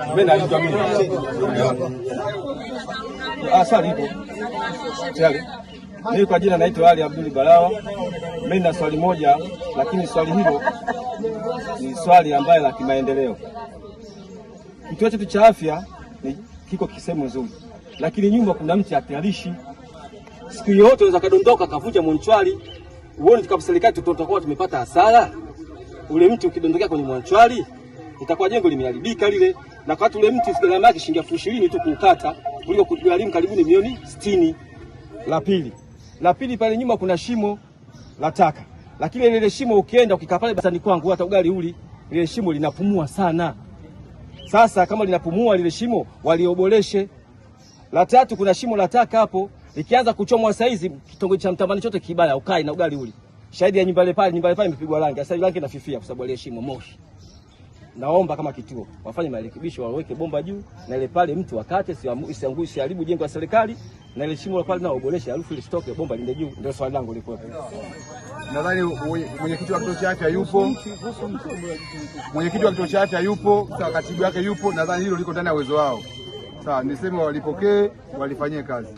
Mimi nalijua mimi. Swali lipo. Tayari. Mimi kwa jina naitwa Ali Abdul Balawa. Mimi na swali moja, lakini swali hilo ni swali ambayo la kimaendeleo. Kituo chetu cha afya ni kiko kisehemu nzuri, lakini nyumba kuna mti hatarishi. Siku yote unaweza kadondoka kavunja monchwali. Uone kama serikali tutakuwa tumepata hasara. Ule mti ukidondokea kwenye monchwali, itakuwa jengo limeharibika lile. Na kwa ule mti gharama yake shilingi 20,000 tu kuukata, kuliko kugharimu karibu milioni 60. La pili pale nyuma kuna shimo la taka. Lakini ile shimo ukienda ukikaa pale basani kwangu hata ugali uli, ile shimo linapumua sana. Sasa kama linapumua lile shimo walioboleshe. La tatu kuna shimo la taka hapo, likianza kuchomwa saizi kitongoji cha Mtambani chote kibaya ukai na ugali uli. Shahidi ya nyumba ile pale imepigwa rangi. Sasa rangi inafifia kwa sababu ile shimo moshi. Naomba kama kituo wafanye marekebisho, waweke bomba juu na ile pale mtu wakate isiangushe haribu jengo la serikali, na ile shimo pale nao uboreshe harufu ile stoke bomba linde juu. Ndio swali langu liko hapo. Nadhani mwenyekiti wa kituo cha afya yupo. Mwenyekiti wa kituo cha afya yupo, sawa, katibu yake yupo, nadhani hilo liko ndani ya uwezo wao. Sawa, niseme walipokee, walifanyie kazi.